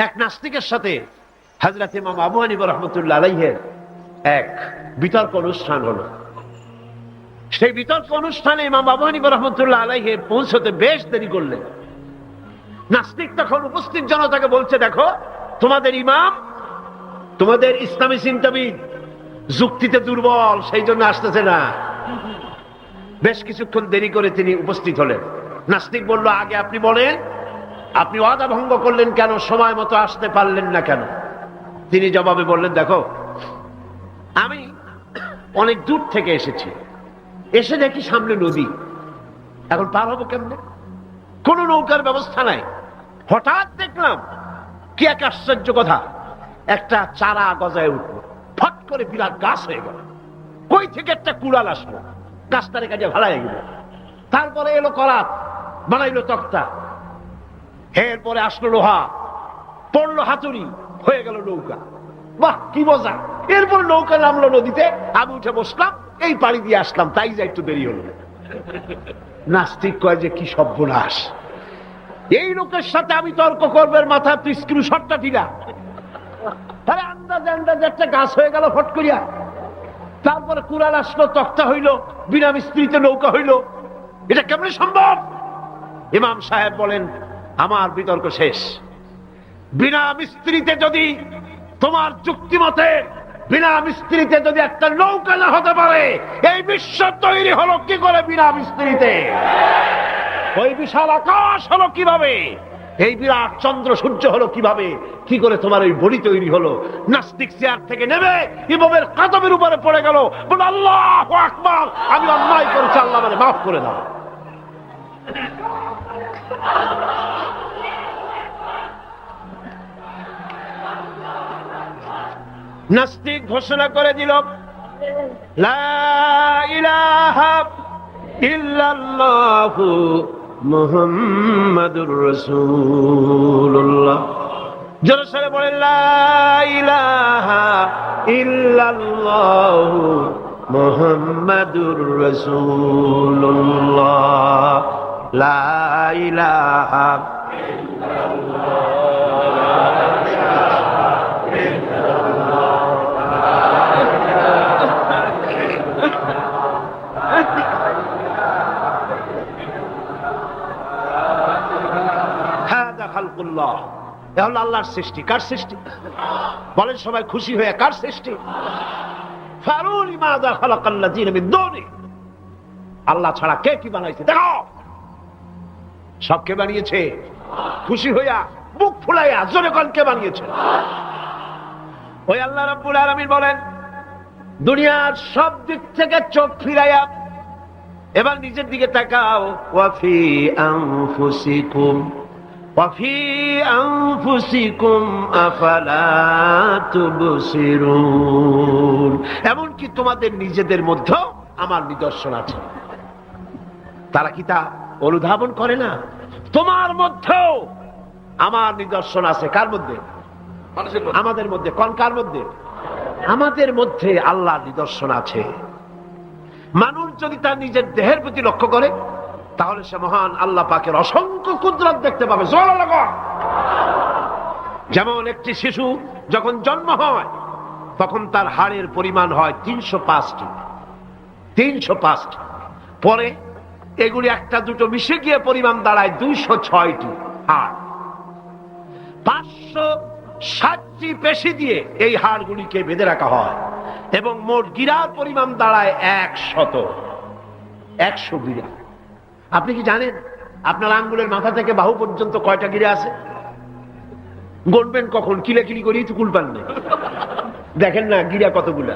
এক নাস্তিকের সাথে হযরত ইমাম আবু হানিফা রাহমাতুল্লাহ আলাইহির এক বিতর্ক অনুষ্ঠান হলো। সেই বিতর্ক অনুষ্ঠানে ইমাম আবু হানিফা রাহমাতুল্লাহ আলাইহি পৌঁছতে বেশ দেরি করলেন। নাস্তিক তখন উপস্থিত জনতাকে বলছে, দেখো তোমাদের ইমাম, তোমাদের ইসলামী চিন্তাবিদ যুক্তিতে দুর্বল, সেই জন্য আসতেছে না। বেশ কিছুক্ষণ দেরি করে তিনি উপস্থিত হলেন। নাস্তিক বলল, আগে আপনি বলেন, আপনি ওয়াদা ভঙ্গ করলেন কেন, সময় মতো আসতে পারলেন না কেন? তিনি জবাবে বললেন, দেখো আমি অনেক দূর থেকে এসেছি, এসে দেখি সামনে নদী, এখন পার হবো কেমনে? কোন নৌকার ব্যবস্থা নাই। হঠাৎ দেখলাম কি এক আশ্চর্য কথা, একটা চারা গজায় উঠলো, ফট করে বিরাট গাছ হয়ে গেল। কই থেকে একটা কুড়াল আসলো, গাছটারে কাজে ভাড়ায় গেল। তারপরে এলো করাত, বানাইলো তক্তা, এরপরে আসলো লোহা, পড়লো হাতুড়ি, হয়ে গেল নৌকা। বাহ কি মজা! এরপর নৌকা নামলো নদীতে, আমি উঠে বসলাম, এই পাড়ি দিয়ে আসলাম, তাই যা একটু দেরি হলো। নাস্তিক কয় যে কি সর্বনাশ, এই লোকের সাথে আমি তর্ক করবার মাথা তুই স্ক্রু শটটা ঢিলা। তাহলে আন্দাজে আন্দাজে একটা গাছ হয়ে গেল ফট করিয়া, তারপরে কুড়াল আসলো, তক্তা হইলো, বিনা মিস্ত্রিতে নৌকা হইলো, এটা কেমনে সম্ভব? ইমাম সাহেব বলেন, আমার বিতর্ক শেষ। বিনা মিস্ত্রিতে যদি, তোমার যুক্তি মতে বিনা মিস্ত্রিতে যদি একটা নৌকা না হতে পারে, এই বিশ্ব তৈরি হলো কি করে বিনা মিস্ত্রিতে? ওই বিশাল আকাশ হলো কিভাবে? এই বিরাট চন্দ্র সূর্য হলো কিভাবে? কি করে তোমার ওই বডি তৈরি হলো? নাস্তিক চেয়ার থেকে নেমে ইমামের কাদমের উপরে পড়ে গেল, বলে আল্লাহু আকবার, আমি অন্যায় করেছি, আল্লাহ আমাকে মাফ করে দাও। নাস্তিক ঘোষণা করে দিল, লা ইলাহা ইল্লাল্লাহু মুহাম্মাদুর রাসূলুল্লাহ। জোরে সরে বলেন, লা ইলাহা ইল্লাল্লাহু মুহাম্মাদুর রাসূলুল্লাহ, লা ইলাহা ইল্লাল্লাহ। আল্লাহর সৃষ্টি। কার সৃষ্টি বলেন সবাই খুশি হয়ে? কার সৃষ্টি? আল্লাহ ছাড়া কে কি বানাইছে? দেখো সব কে বানিয়েছে? খুশি হইয়া বুক ফুলাইয়া জোরে কোন কে বানিয়েছে? ওই আল্লাহ রাব্বুল আলামিন বলেন, দুনিয়ার সব দিক থেকে চোখ ফিরাইয়া এবার নিজের দিকে তাকাও। ওয়াফি আনফুসিকুম ওয়াফি আনফুসিকুম আফালা তুবসিরুন। এমনকি তোমাদের নিজেদের মধ্যেও আমার নিদর্শন আছে। তারা কি তা অনুধাবন করে না? তোমার মধ্যেও আমার নিদর্শন আছে। কার মধ্যে? আমাদের মধ্যে। কোন কার মধ্যে? আমাদের মধ্যে আল্লাহর নিদর্শন আছে। মানুষ যদি তার নিজের দেহের প্রতি লক্ষ্য করে, তাহলে সে মহান আল্লাহ পাকের অসংখ্য কুদরত দেখতে পাবে। যেমন একটি শিশু যখন জন্ম হয়, তখন তার হাড়ের পরিমাণ হয় 305টি। 305টি। পরে এগুলি একটা দুটো মিশে গিয়ে পরিমাণ দাঁড়ায় 206টি হাড়। 560টি পেশি দিয়ে এই হাড়গুলিকে বেঁধে রাখা হয় এবং মোট গিরার পরিমাণ দাঁড়ায় 100 গিরা। আপনি কি জানেন আপনার আঙ্গুলের মাথা থেকে বাহু পর্যন্ত কয়টা গিরা আছে? গণবেন কখন? কিলাকিলি করেই তো কুল পান না। দেখেন না গিরা কতগুলা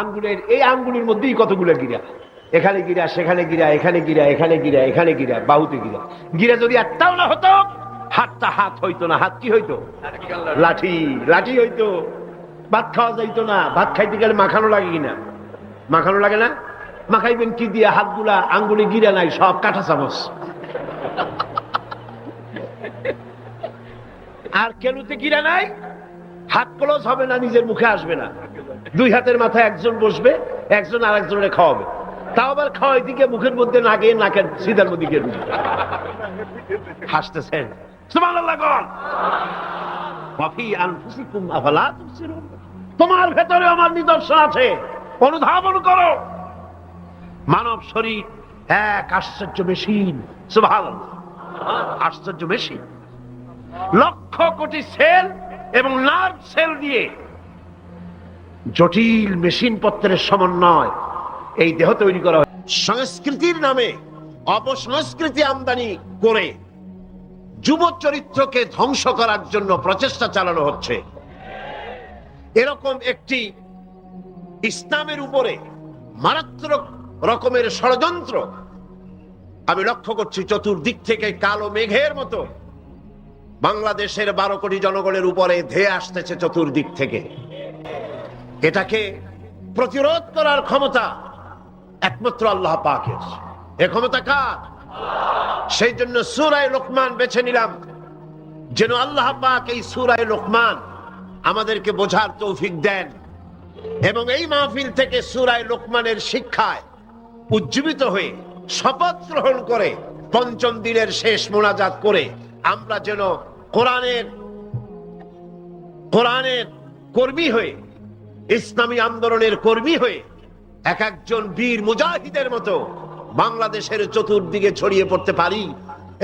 আঙ্গুলের, এই আঙ্গুলের মধ্যেই কতগুলা গিরা। এখানে গিরা, সেখানে গিরা, এখানে গিরা, এখানে গিরা, এখানে গিরা, বাহুতে গিরা। গিরা যদি একটাও না হতো, হাতটা হাত হইতো না। হাত কি হইতো? লাঠি। লাঠি হইতো। ভাত খাওয়া যাইতো না। ভাত খাইতে গেলে মাখানো লাগে কিনা? মাখানো লাগে না? মাখাইবেন কি দিয়ে? হাতগুলা, আঙ্গুলে গিরা নাই, সব কাঁটা চামচ। আর কেনুতে গিরা নাই, হাত ক্লোজ হবে না, নিজের মুখে আসবে না। দুই হাতের মাথায় একজন বসবে, একজন আর একজনের খাওয়াবে। তাও আবার খাওয়াই দিকে মুখের মধ্যে না গিয়ে নাকের সিধার মধ্যে গিয়ে হাসতেছেন। সুবহানাল্লাহ। ওয়াফি আনফুসিকুম আফালা তুবসিরুন, তোমার ভেতরে আমার নিদর্শন আছে, অনুধাবন করো। মানব শরীর এক আশ্চর্য মেশিন, সুবহানাল্লাহ, আশ্চর্য মেশিন। লক্ষ কোটি সেল এবং নার্ভ সেল দিয়ে জটিল মেশিন পত্রের সমন্বয় এই দেহ তৈরি করা হয়। সংস্কৃতির নামে অপসংস্কৃতি আমদানি করে যুব চরিত্রকে ধ্বংস করার জন্য প্রচেষ্টা চালানো হচ্ছে। এরকম একটি ইসলামের উপরে মারাত্মক রকমের ষড়যন্ত্র আমি লক্ষ্য করছি। চতুর্দিক থেকে কালো মেঘের মতো বাংলাদেশের 12 কোটি জনগণের উপরে ধেয়ে আসতেছে চতুর্দিক থেকে। এটাকে প্রতিরোধ করার ক্ষমতা একমাত্র আল্লাহ পাকের। এ ক্ষমতা কার? সেই জন্য সূরা লোকমান বেছে নিলাম, যেন আল্লাহ পাক এই সূরা লোকমান আমাদেরকে বোঝার তৌফিক দেন এবং এই মাহফিল থেকে সূরা লোকমানের শিক্ষায় উজ্জীবিত হয়ে শপথ গ্রহণ করে পঞ্চম দিনের শেষ মোনাজাত করে আমরা যেন কোরআনের কর্মী হয়ে, ইসলামী আন্দোলনের কর্মী হয়ে এক একজন বীর মুজাহিদের মতো বাংলাদেশের চতুর্দিকে ছড়িয়ে পড়তে পারি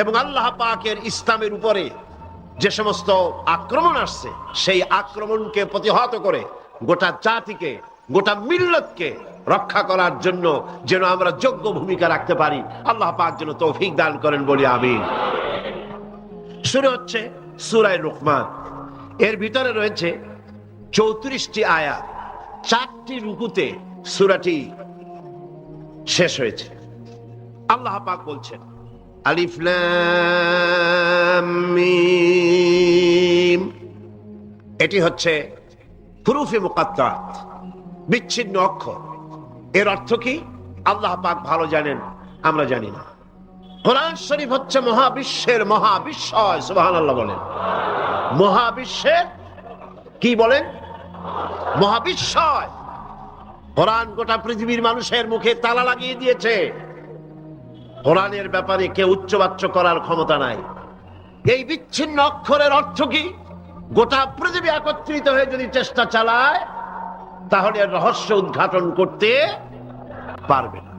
এবং আল্লাহ পাকের ইসলামের উপরে যে সমস্ত আক্রমণ আসছে সেই আক্রমণকে প্রতিহত করে গোটা জাতিকে, গোটা মিল্লতকে রক্ষা করার জন্য যেন আমরা যোগ্য ভূমিকা রাখতে পারি। আল্লাহ পাক যেন তৌফিক দান করেন, বলি আমিন। শুরু হচ্ছে সূরা লোকমান। এর ভিতরে রয়েছে 34টি আয়াত, 4টি রুকুতে সূরাটি শেষ হয়েছে। আল্লাহ পাক বলছেন আলিফ লাম মিম, এটি হচ্ছে হুরুফে মুকাত্তাত, বিচ্ছিন্ন অক্ষর। এর অর্থ কি আল্লাহ পাক ভালো জানেন, আমরা জানি না। কোরআন শরীফ হচ্ছে মহাবিশ্বের মহাবিস্ময়, সুবহানাল্লাহ বলেন। মহাবিশ্বের কি বলেন? মহাবিস্ময়। কোরআন গোটা পৃথিবীর মানুষের মুখে তালা লাগিয়ে দিয়েছে। কোরআনের ব্যাপারে কেউ উচ্চবাচ্য করার ক্ষমতা নাই। এই বিচ্ছিন্ন অক্ষরের অর্থ কি? গোটা পৃথিবী একত্রিত হয়ে যদি চেষ্টা চালায় তাহলে এর রহস্য উদ্ঘাটন করতে পারবে না।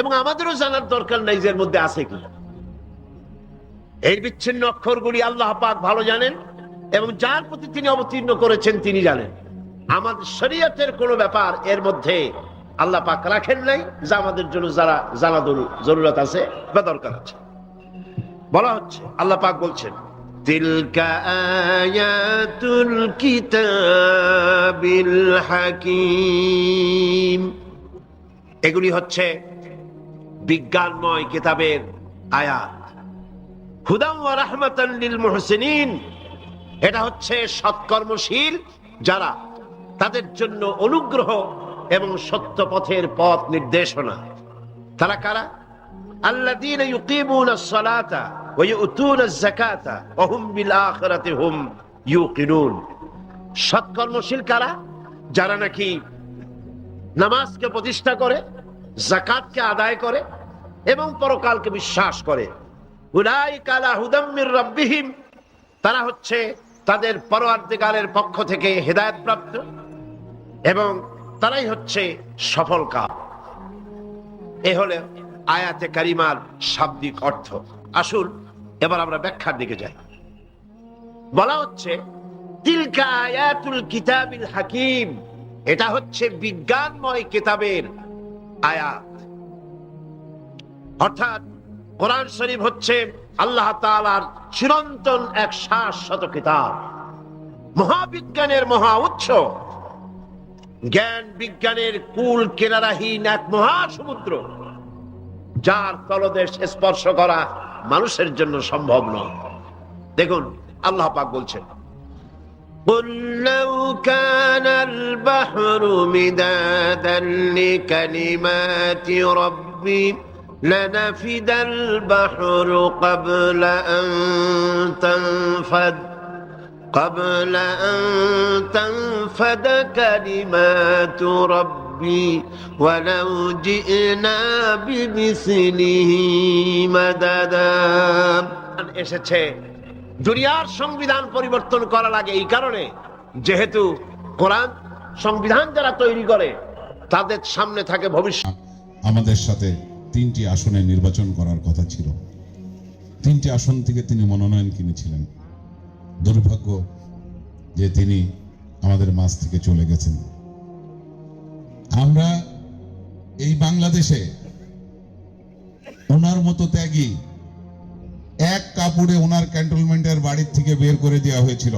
এবং আমাদেরও জানার দরকার নাই যে এর মধ্যে আছে কি। এই বিচ্ছিন্ন অক্ষরগুলি আল্লাহ পাক ভালো জানেন এবং যার প্রতি তিনি অবতীর্ণ করেছেন তিনি জানেন। আমাদের শরীয়তের কোনো ব্যাপার এর মধ্যে আল্লাহ পাক রাখেন নাই যা আমাদের জন্য যারা জানা জরুরত আছে বা দরকার আছে। বলা হচ্ছে, আল্লাহ পাক বলছেন তিলকা আয়াতুল কিতাবিল হাকিম, এগুলি হচ্ছে বিজ্ঞানময় কিতাবের আয়াত। হুদাম ওয়া রাহমাতান লিল মুহসিনিন, এটা হচ্ছে সৎকর্মশীল যারা, তাদের জন্য অনুগ্রহ এবং সত্য পথের পথ নির্দেশনা। তারা কারা? আল্লাযীনা ইউকিমুনাস সালাতা ওয়া ইউতুনাজ যাকাতা ওয়া হুম বিল আখিরাতি হুম ইউকিনুন। সৎকর্মশীল কারা? যারা নাকি নামাজকে প্রতিষ্ঠা করে, যাকাতকে আদায় করে এবং পরকালকে বিশ্বাস করে। উলাইকা আলা হুদাম মির রাব্বিহিম, তারা হচ্ছে তাদের পরওয়ারদিগারের পক্ষ থেকে হেদায়েত প্রাপ্ত এবং তারাই হচ্ছে সফল কাম। এ হলো আয়াতে কারিমার শাব্দিক অর্থ। আসুন এবার আমরা ব্যাখ্যার দিকে যাই। বলা হচ্ছে তিলকা আয়াতুল কিতাবিল হাকিম, এটা হচ্ছে বিজ্ঞানময় কিতাবের আয়াত। অর্থাৎ কোরআন শরীফ হচ্ছে আল্লাহ তাআলার চিরন্তন এক শাশ্বত কিতাব, মহাবিজ্ঞানের মহা উৎস, জ্ঞান বিজ্ঞানের কুল কেনারাহীন এক মহাসমুদ্র, যার তলদেশ স্পর্শ করা মানুষের জন্য সম্ভব নয়। দেখুন আল্লাহ পাক বলছেন قُلْ لَوْ كَانَ الْبَحْرُ مِدَادًا لِكَلِمَاتِ رَبِّي لَنَفِدَ الْبَحْرُ قبل أن تنفد كلمات ربي ولو جئنا بمثله مددا। এসেছে দুনিয়ার সংবিধান পরিবর্তন করা লাগে এই কারণে, যেহেতু কোরআন সংবিধান যারা তৈরি করে তাদের সামনে থাকে ভবিষ্যৎ। আমাদের সাথে 3টি আসনে নির্বাচন করার কথা ছিল, 3টি আসন থেকে তিনি মনোনয়ন কিনেছিলেন। দুর্ভাগ্য যে তিনি আমাদের মাঝ থেকে চলে গেছেন। আমরা এই বাংলাদেশে ওনার মতো ত্যাগী এক কাপড়ে ওনার ক্যান্টনমেন্টের বাড়ির থেকে বের করে দেওয়া হয়েছিল।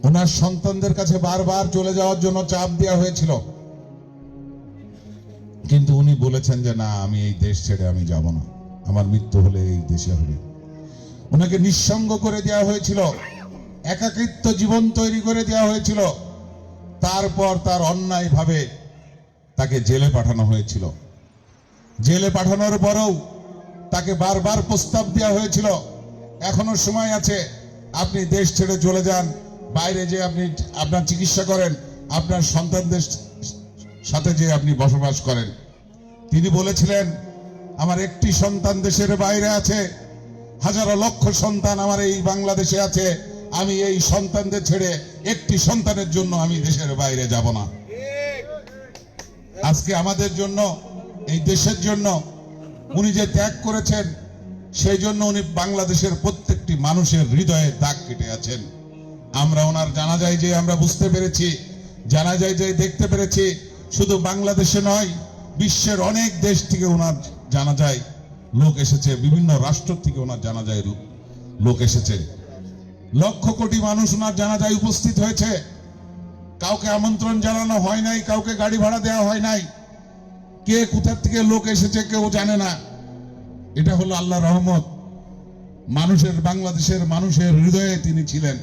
ওনার সন্তানদের কাছে বারবার চলে যাওয়ার জন্য চাপ দেওয়া হয়েছিল, কিন্তু উনি বলেছেন যে না, আমি এই দেশ ছেড়ে আমি যাব না, আমার মৃত্যু হলে এই দেশে হবে। ওনাকে নিঃসঙ্গ করে দেওয়া হয়েছিল, একাকিত্ব জীবন তৈরি করে দেওয়া হয়েছিল। তারপর তার অন্যায় ভাবে তাকে জেলে পাঠানো হয়েছিল। জেলে পাঠানোর পরেও তাকে বারবার প্রস্তাব দেওয়া হয়েছিল, এখনো সময় আছে, আপনি দেশ ছেড়ে চলে যান, বাইরে যে আপনি আপনার চিকিৎসা করেন, আপনার সন্তানদের সাথে যে আপনি বসবাস করেন। তিনি বলেছিলেন, আমার একটি সন্তান দেশের বাইরে আছে, হাজারো লক্ষ সন্তান আমার এই বাংলাদেশে আছে, আমি এই সন্তানদের ছেড়ে একটি সন্তানের জন্য আমি দেশের বাইরে যাব না। আজকে আমাদের জন্য, এই দেশের জন্য উনি যে ত্যাগ করেছেন, সেই জন্য উনি বাংলাদেশের প্রত্যেকটি মানুষের হৃদয়ে দাগ কেটে আছেন। আমরা ওনার জানাজায় যে আমরা বুঝতে পেরেছি, জানাজায় যে দেখতে পেরেছি, শুধু বাংলাদেশে নয়, বিশ্বের অনেক দেশ থেকে ওনার জানাজায় লোক এসেছে, বিভিন্ন রাষ্ট্র থেকে ওনার জানাজায় লোক এসেছে। লক্ষ কোটি মানুষ ওনার জানাজায় উপস্থিত হয়েছে। কাউকে আমন্ত্রণ জানানো হয় নাই, কাউকে গাড়ি ভাড়া দেওয়া হয় নাই, কে কোথা থেকে লোক এসেছে কেউ জানে না। এটা হলো আল্লাহর রহমত। মানুষের, বাংলাদেশের মানুষের হৃদয়ে তিনি ছিলেন।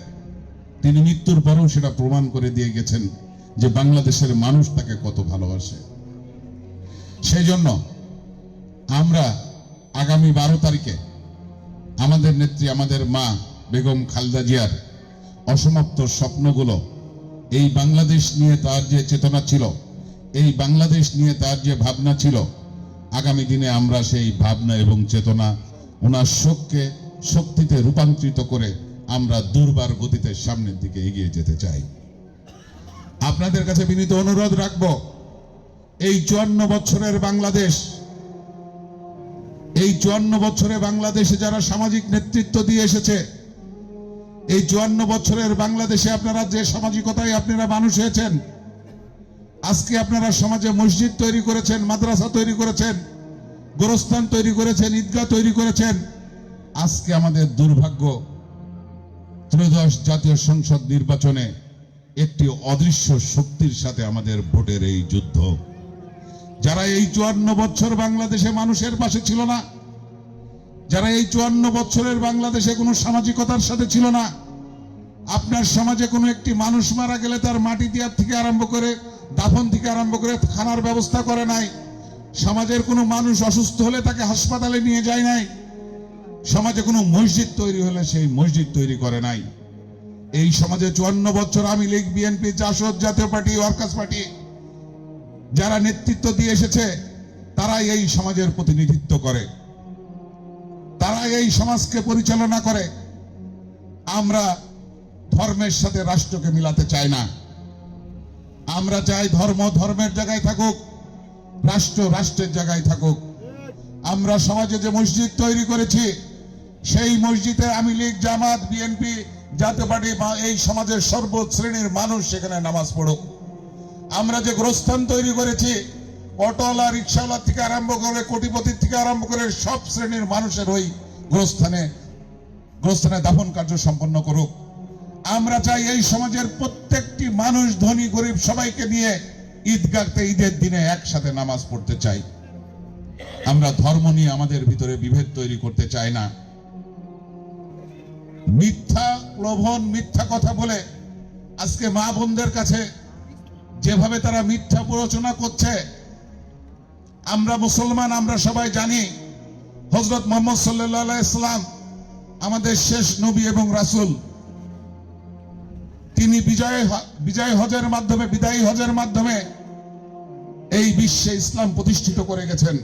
তিনি মৃত্যুর পরেও সেটা প্রমাণ করে দিয়ে গেছেন যে বাংলাদেশের মানুষ তাকে কত ভালোবাসে। সেই জন্য আমরা আগামী 12 তারিখে আমাদের নেত্রী, আমাদের মা বেগম খালেদা জিয়ার অসমাপ্ত স্বপ্নগুলো, এই বাংলাদেশ নিয়ে তার যে চেতনা ছিল, এই বাংলাদেশ নিয়ে তার যে ভাবনা ছিল, আগামী দিনে আমরা সেই ভাবনা এবং চেতনা, ওনার শোককে শক্তিতে রূপান্তরিত করে আমরা দুর্বার গতিতে সামনের দিকে এগিয়ে যেতে চাই। আপনাদের কাছে বিনীত অনুরোধ রাখবো, এই 54 বছরের বাংলাদেশ, এই 54 বছরে বাংলাদেশে যারা সামাজিক নেতৃত্ব দিয়ে এসেছে, এই 54 বছরের বাংলাদেশে আপনারা যে সামাজিকতায় আপনারা মানুষ হয়েছেন, আজকে আপনারা সমাজে মসজিদ তৈরি করেছেন, মাদ্রাসা তৈরি করেছেন, গোরস্থান তৈরি করেছেন, ঈদগাহ তৈরি করেছেন। আজকে আমাদের দুর্ভাগ্য, ত্রয়োদশ জাতীয় সংসদ নির্বাচনে একটি অদৃশ্য শক্তির সাথে আমাদের ভোটের এই যুদ্ধ। যারা এই 54 বছর বাংলাদেশে মানুষের পাশে ছিল না, যারা এই 54 বছরের বাংলাদেশে কোনো সামাজিকতার সাথে ছিল না, আপনার সমাজে কোনো একটি মানুষ মারা গেলে তার মাটি দেওয়ার থেকে আরম্ভ করে, দাফন থেকে আরম্ভ করে খানার ব্যবস্থা করে নাই, সমাজের কোনো মানুষ অসুস্থ হলে তাকে হাসপাতালে নিয়ে যায় নাই, সমাজে কোনো মসজিদ তৈরি হলে সেই মসজিদ তৈরি করে নাই। এই সমাজে 54 বছর আওয়ামী লীগ, বিএনপি, জাসদ, জাতীয় পার্টি, ওয়ার্কার্স পার্টি যারা নেতৃত্ব দিয়ে এসেছে, তারাই এই সমাজের প্রতিনিধিত্ব করে, তারাই এই সমাজকে পরিচালনা করে। আমরা ধর্মের সাথে রাষ্ট্রকে মিলাতে চাই না। আমরা চাই ধর্ম ধর্মের জায়গায় থাকুক, রাষ্ট্র রাষ্ট্রের জায়গায় থাকুক। আমরা সমাজে যে মসজিদ তৈরি করেছি, সেই মসজিদে আওয়ামী লীগ, জামাত, বিএনপি, জাতীয় পার্টি বা এই সমাজের সর্বশ্রেণীর মানুষ সেখানে নামাজ পড়ুক। আমরা যে গোরস্থান তৈরি করেছি, অটোওয়ালা, রিক্সাওয়ালা থেকে আরম্ভ করে, কোটিপতির থেকে আরম্ভ করে সব শ্রেণীর মানুষের ওই গোরস্থানে দাফন কার্য সম্পন্ন করুক। আমরা চাই এই সমাজের প্রত্যেকটি মানুষ, ধনী গরিব সবাইকে নিয়ে ঈদগাহতে ঈদের দিনে একসাথে নামাজ পড়তে চাই। আমরা ধর্ম নিয়ে আমাদের ভিতরে বিভেদ তৈরি করতে চাই না। মিথ্যা প্রলোভন, মিথ্যা কথা বলে আজকে মা বোনদের কাছে যেভাবে তারা মিথ্যা প্ররোচনা করছে, আমরা মুসলমান, আমরা সবাই জানি হযরত মুহাম্মদ সাল্লাল্লাহু আলাইহি সাল্লাম আমাদের শেষ নবী এবং রাসূল। তিনি বিজয় হজের মাধ্যমে, বিদায়ী হজের মাধ্যমে এই বিশ্বে ইসলাম প্রতিষ্ঠিত করে গেছেন।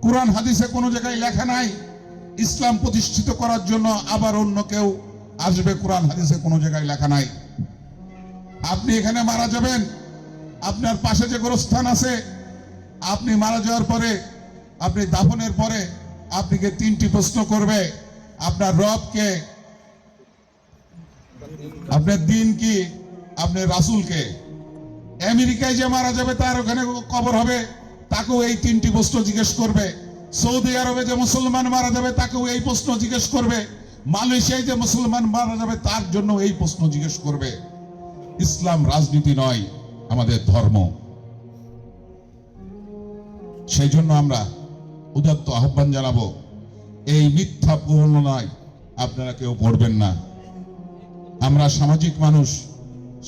কোরআন হাদিসে কোনো জায়গায় লেখা নাই ইসলাম প্রতিষ্ঠিত করার জন্য আবার অন্য কেউ আসবে, কোরআন হাদিসে কোনো জায়গায় লেখা নাই। আপনি এখানে মারা যাবেন, আপনার পাশে যে গোরস্থান আছে, আপনি মারা যাওয়ার পরে, আপনি দাফনের পরে আপনাকে 3টি প্রশ্ন করবে। আপনার রব কে, আপনার দিন কি, আপনার রাসূল কে। আমেরিকায় যে মারা যাবে তার ওখানে কবর হবে, তাকেও এই 3টি প্রশ্ন জিজ্ঞেস করবে। সৌদি আরবে যে মুসলমান মারা যাবে তাকেও এই প্রশ্ন জিজ্ঞেস করবে। মালয়েশিয়ায় যে মুসলমান মারা যাবে তার জন্য এই প্রশ্ন জিজ্ঞেস করবে। ইসলাম রাজনীতি নয়, আমাদের ধর্ম। সেই জন্য আমরা উদাত্ত আহ্বান জানাবো, এই মিথ্যা প্রণয় আপনারা কেউ পড়বেন না। আমরা সামাজিক মানুষ,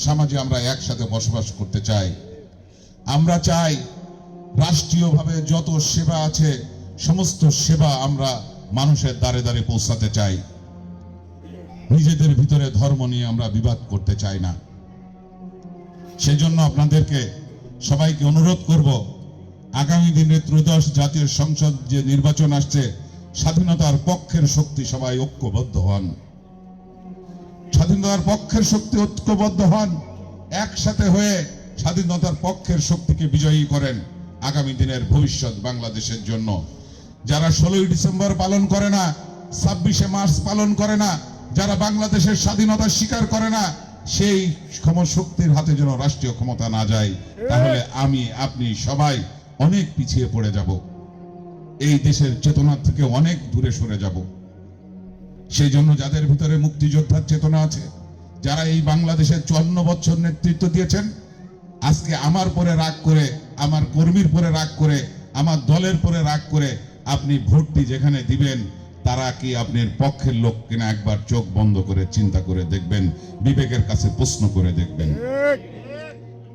সমাজে আমরা একসাথে বসবাস করতে চাই। আমরা চাই রাষ্ট্রীয়ভাবে যত সেবা আছে সমস্ত সেবা আমরা মানুষের দ্বারে দ্বারে পৌঁছাতে চাই। নিজেদের ভিতরে ধর্ম নিয়ে আমরা বিবাদ করতে চাই না। সেজন্য আপনাদেরকে সবাইকে অনুরোধ করব, আগামী দিনে ত্রয়োদশ জাতীয় সংসদ যে নির্বাচন আসছে, স্বাধীনতার পক্ষের শক্তি সবাই ঐক্যবদ্ধ হন। স্বাধীনতার পক্ষের শক্তি ঐক্যবদ্ধ হন, একসাথে হয়ে স্বাধীনতার পক্ষের শক্তিকে বিজয়ী করেন আগামী দিনের ভবিষ্যৎ বাংলাদেশের জন্য। যারা 16ই ডিসেম্বর পালন করে না, 26শে মার্চ পালন করে না, যারা বাংলাদেশের স্বাধীনতা স্বীকার করে না, সেই শক্তির হাতে যেন রাষ্ট্রীয় ক্ষমতা না যায়, তাহলে আমি আপনি সবাই অনেক পিছিয়ে পড়ে যাব, এই দেশের চেতনা থেকে অনেক দূরে সরে যাব। সেই জন্য যাদের ভিতরে মুক্তিযোদ্ধার চেতনা আছে, যারা এই বাংলাদেশের 54 বছর নেতৃত্ব দিয়েছেন, আজকে আমার পরে রাগ করে, আমার কর্মীর পরে রাগ করে, আমার দলের পরে রাগ করে আপনি ভোটটি যেখানে দিবেন, তারা কি আপনার পক্ষের লোক কিনা একবার চোখ বন্ধ করে চিন্তা করে দেখবেন, বিবেকের কাছে প্রশ্ন করে দেখবেন।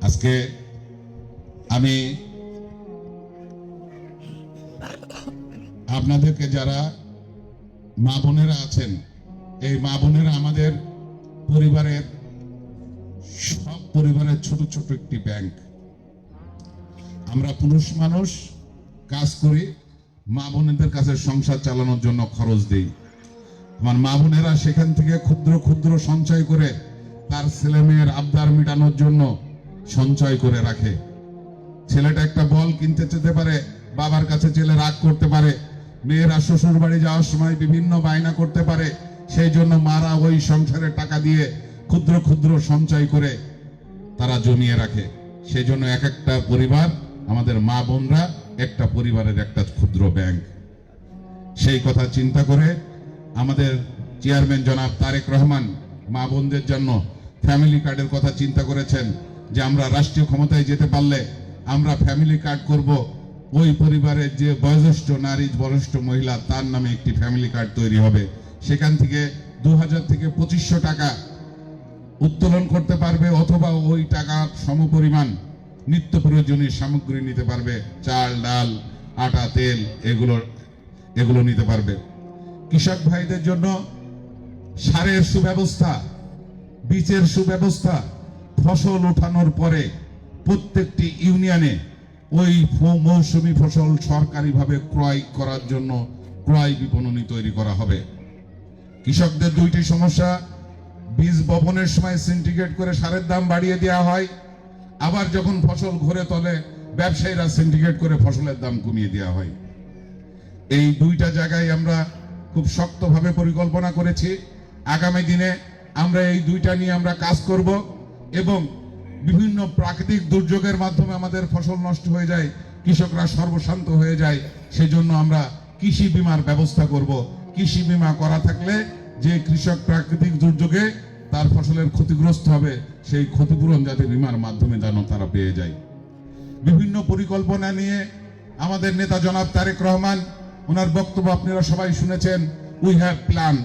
আজকে আমি আপনাদেরকে, যারা মা বোনেরা আছেন, এই মা বোনেরা আমাদের পরিবারের, সব পরিবারের ছোট ছোট একটি ব্যাংক। আমরা পুরুষ মানুষ কাজ করি, মা বোনেদের কাছে সংসার চালানোর জন্য খরচ দিই। আমার মা বোনেরা সেখান থেকে ক্ষুদ্র ক্ষুদ্র সঞ্চয় করে তার ছেলে মেয়ের আবদার মেটানোর জন্য সঞ্চয় করে রাখে। ছেলেটা একটা বল কিনতে যেতে পারে, বাবার কাছে ছেলে রাগ করতে পারে, মেয়েরা শ্বশুর বাড়ি যাওয়ার সময় বিভিন্ন বায়না করতে পারে, সেই জন্য মারা ওই সংসারের টাকা দিয়ে ক্ষুদ্র ক্ষুদ্র সঞ্চয় করে তারা জমিয়ে রাখে। সেই জন্য এক একটা পরিবার, আমাদের মা বোনরা একটা পরিবারের একটা ক্ষুদ্র ব্যাংক। সেই কথা চিন্তা করে আমাদের চেয়ারম্যান জনাব তারেক রহমান মা বোনদের জন্য ফ্যামিলি কার্ডের কথা চিন্তা করেছেন, যে আমরা রাষ্ট্রীয় ক্ষমতায় যেতে পারলে আমরা ফ্যামিলি কার্ড করব। ওই পরিবারের যে বয়োজ্যেষ্ঠ নারী, বয়োজ্যেষ্ঠ মহিলা, তার নামে একটি ফ্যামিলি কার্ড তৈরি হবে। সেখান থেকে 2000 থেকে 2500 টাকা উত্তোলন করতে পারবে, অথবা ওই টাকার সমপরিমাণ নিত্য প্রয়োজনীয় সামগ্রী নিতে পারবে, চাল ডাল আটা তেল এগুলো নিতে পারবে। কৃষক ভাইদের জন্য সারের সুব্যবস্থা, বীজের সুব্যবস্থা, ফসল ওঠানোর পরে প্রত্যেকটি ইউনিয়নে ওই মৌসুমী ফসল সরকারিভাবে ক্রয় করার জন্য ক্রয় বিপণনী তৈরি করা হবে। কৃষকদের 2টি সমস্যা, বীজ বপনের সময় সিন্ডিকেট করে সারের দাম বাড়িয়ে দেওয়া হয়, আবার যখন ফসল ঘরে তোলে ব্যবসায়ীরা সিন্ডিকেট করে ফসলের দাম কমিয়ে দেওয়া হয়। এই 2টা জায়গায় আমরা খুব শক্তভাবে পরিকল্পনা করেছি। আগামী দিনে আমরা এই 2টা নিয়ে আমরা কাজ করব, এবং বিভিন্ন প্রাকৃতিক দুর্যোগের মাধ্যমে আমাদের ফসল নষ্ট হয়ে যায়, কৃষকরা সর্বশান্ত হয়ে যায়, সেজন্য আমরা কৃষি বীমার ব্যবস্থা করব। কৃষি বীমা করা থাকলে যে কৃষক প্রাকৃতিক দুর্যোগে তার ফসলের ক্ষতিগ্রস্ত হবে, সেই ক্ষতিপূরণ যাতে বীমার মাধ্যমে যেন তারা পেয়ে যায়। বিভিন্ন পরিকল্পনা নিয়ে আমাদের নেতা জনাব তারেক রহমান, ওনার বক্তব্য আপনারা সবাই শুনেছেন। We have plan.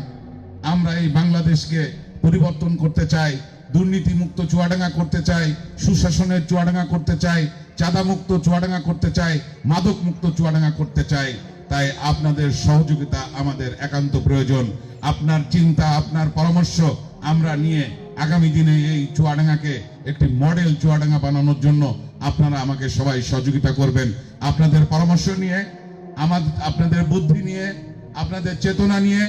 আমরা এই বাংলাদেশকে পরিবর্তন করতে চাই, দুর্নীতি মুক্ত চুয়াডাঙ্গা করতে চাই, সুশাসনের চুয়াডাঙ্গা করতে চাই, চাঁদা মুক্ত চুয়াডাঙ্গা করতে চাই, মাদক মুক্ত চুয়াডাঙ্গা করতে চাই। তাই আপনাদের সহযোগিতা আমাদের একান্ত প্রয়োজন। আপনার চিন্তা, আপনার পরামর্শ আমরা নিয়ে আগামী দিনে এই চুয়াডাঙ্গাকে একটি মডেল চুয়াডাঙ্গা বানানোর জন্য আপনারা আমাকে সবাই সহযোগিতা করবেন। আপনাদের পরামর্শ নিয়ে আপনাদের বুদ্ধি নিয়ে, আপনাদের চেতনা নিয়ে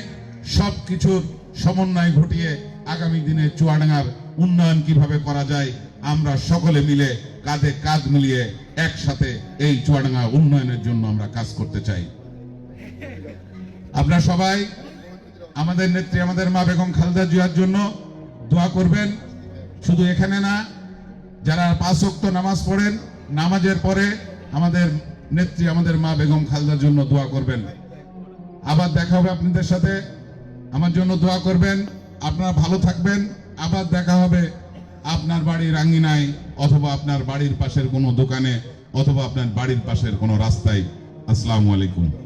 সব কিছুর সমন্বয় ঘটিয়ে আগামী দিনে চুয়াডাঙ্গার উন্নয়ন কিভাবে করা যায় আমরা সকলে মিলে কাঁধে কাঁধ মিলিয়ে একসাথে এই চুয়াডাঙ্গা উন্নয়নের জন্য আমরা কাজ করতে চাই। আপনারা সবাই আমাদের নেত্রী, আমাদের মা বেগম খালেদা জিয়ার জন্য দোয়া করবেন। শুধু এখানে না, যারা 5 ওয়াক্ত নামাজ পড়েন, নামাজের পরে আমাদের নেত্রী, আমাদের মা বেগম খালেদার জন্য দোয়া করবেন। আবার দেখা হবে আপনাদের সাথে, আমার জন্য দোয়া করবেন। আপনারা ভালো থাকবেন। আবার দেখা হবে আপনার বাড়ির আঙ্গিনায়, অথবা আপনার বাড়ির পাশের কোনো দোকানে, অথবা আপনার বাড়ির পাশের কোনো রাস্তায়। আসসালামু আলাইকুম।